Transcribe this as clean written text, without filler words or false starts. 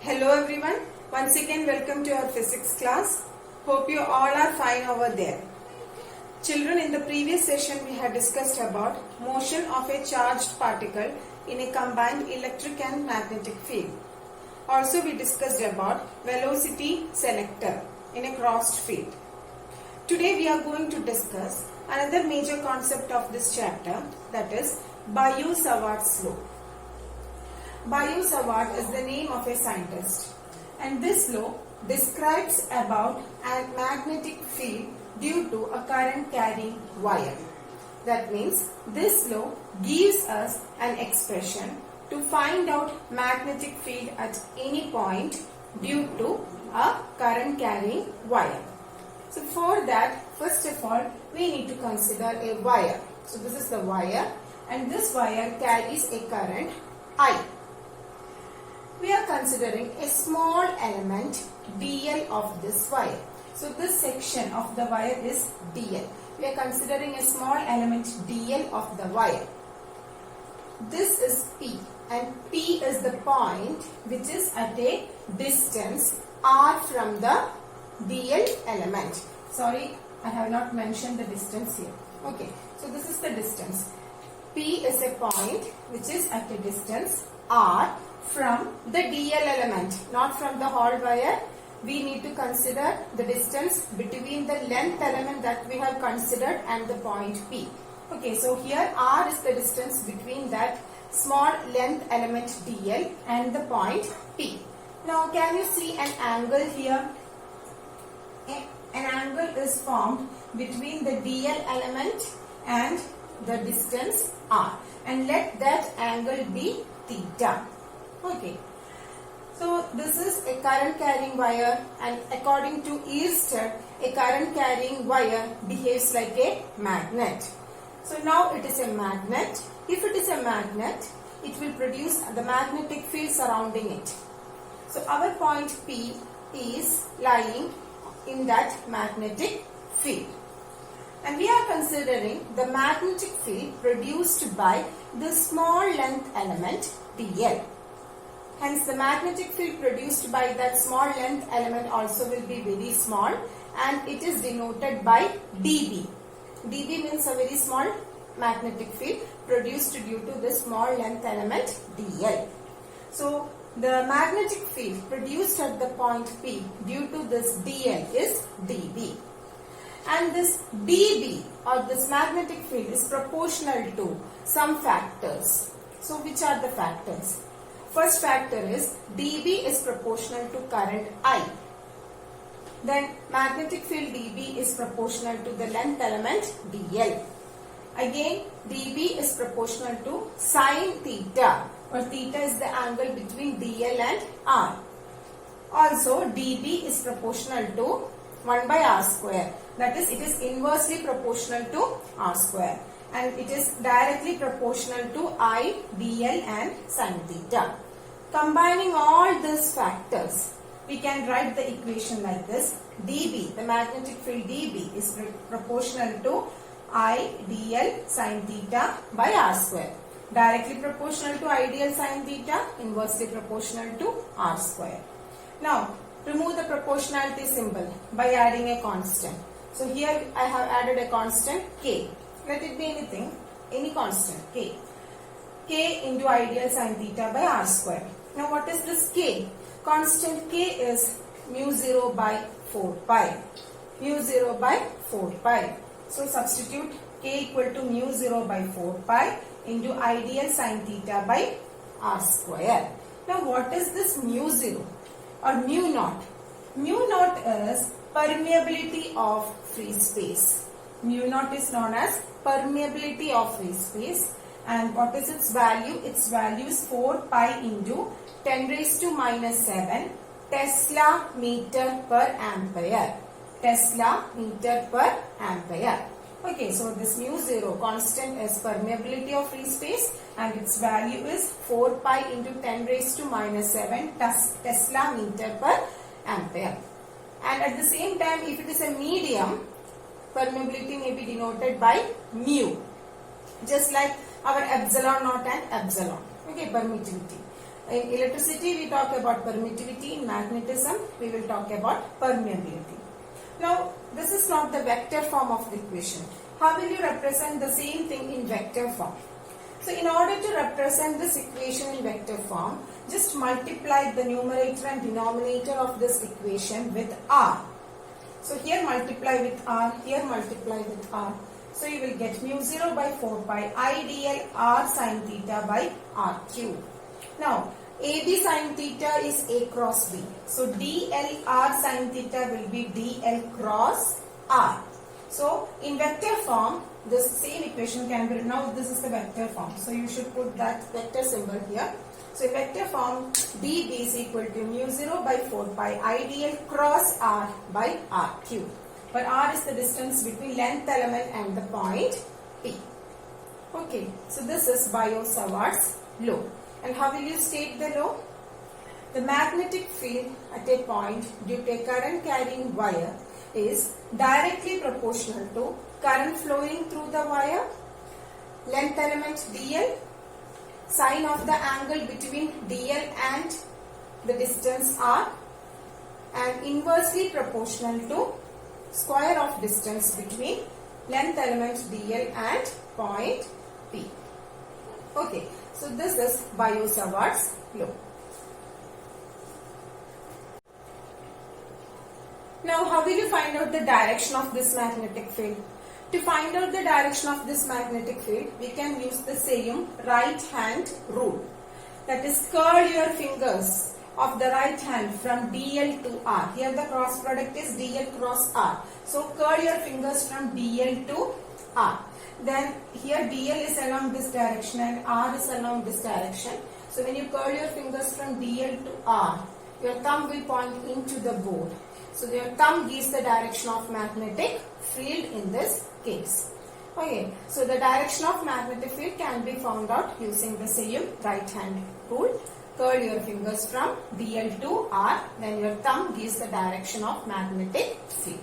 Hello everyone, once again welcome to our physics class. Hope you all are fine over there. Children, in the previous session we had discussed about motion of a charged particle in a combined electric and magnetic field. Also we discussed about velocity selector in a crossed field. Today we are going to discuss another major concept of this chapter, that is Biot-Savart law. Biot-Savart is the name of a scientist, and this law describes about a magnetic field due to a current carrying wire. That means this law gives us an expression to find out magnetic field at any point due to a current carrying wire. So for that, first of all, we need to consider a wire. So this is the wire, and this wire carries a current I. We are considering a small element dl of this wire. So this section of the wire is dl. We are considering a small element dl of the wire. This is P, and P is the point which is at a distance r from the dl element. Sorry, I have not mentioned the distance here. Okay, so this is the distance. P is a point which is at a distance r from the dl element, not from the whole wire. We need to consider the distance between the length element that we have considered and the point P. Okay, so here r is the distance between that small length element dl and the point P. Now can you see an angle here? An angle is formed between the dl element and the distance r, and let that angle be theta. Okay, so this is a current carrying wire, and according to Ørsted, a current carrying wire behaves like a magnet. So now it is a magnet. If it is a magnet, it will produce the magnetic field surrounding it. So our point P is lying in that magnetic field. And we are considering the magnetic field produced by the small length element dl. Hence the magnetic field produced by that small length element also will be very small, and it is denoted by dB. dB means a very small magnetic field produced due to the small length element dl. So the magnetic field produced at the point P due to this dl is dB. And this dB or this magnetic field is proportional to some factors. So which are the factors? First factor is dB is proportional to current I. Then magnetic field dB is proportional to the length element dl. Again, dB is proportional to sine theta, or theta is the angle between dl and r. Also, dB is proportional to 1 by r square. That is, it is inversely proportional to r square, and it is directly proportional to I, dl and sine theta. Combining all these factors, we can write the equation like this. dB, the magnetic field dB, is proportional to I dl sine theta by r square. Directly proportional to I dl sine theta, inversely proportional to r square. Now, remove the proportionality symbol by adding a constant. So here I have added a constant k. Let it be anything, any constant k. K into I dl sine theta by r square. Now what is this k? Constant k is mu 0 by 4 pi. Mu 0 by 4 pi. So substitute k equal to mu 0 by 4 pi into I dl sine theta by r square. Now what is this mu 0 or mu naught? Mu naught is permeability of free space. Mu naught is known as permeability of free space. And what is its value? Its value is 4 pi into 10 raised to minus 7 Tesla meter per ampere. Tesla meter per ampere. Okay, so this mu 0 constant is permeability of free space, and its value is 4 pi into 10 raised to minus 7 Tesla meter per ampere. And at the same time, if it is a medium, permeability may be denoted by mu, just like our epsilon naught and epsilon. Okay, permittivity. In electricity, we talk about permittivity. In magnetism, we will talk about permeability. Now, this is not the vector form of the equation. How will you represent the same thing in vector form? So, in order to represent this equation in vector form, just multiply the numerator and denominator of this equation with r. So, here multiply with r, here multiply with r. So, you will get mu 0 by 4 pi I dl r sin theta by r cube. Now, AB sin theta is A cross B. So, dl r sin theta will be dl cross r. So, in vector form, this same equation can be written. Now, this is the vector form. So, you should put that vector symbol here. So, in vector form, dB is equal to mu 0 by 4 pi I dl cross r by r cube. Where r is the distance between length element and the point P. Okay, so this is Biot-Savart's law. And how will you state the law? The magnetic field at a point due to a current carrying wire is directly proportional to current flowing through the wire, length element dl, sine of the angle between dl and the distance r, and inversely proportional to square of distance between length element dl and point P. Okay, so this is Biot-Savart's law. Now, how will you find out the direction of this magnetic field? To find out the direction of this magnetic field, we can use the same right hand rule. That is, curl your fingers of the right hand from dl to r. Here the cross product is dl cross r. So, curl your fingers from dl to r. Then here dl is along this direction and r is along this direction. So, when you curl your fingers from dl to r, your thumb will point into the board. So, your thumb gives the direction of magnetic field in this case. Okay, so the direction of magnetic field can be found out using the same right hand rule. Curl your fingers from dl to r, then your thumb gives the direction of magnetic field.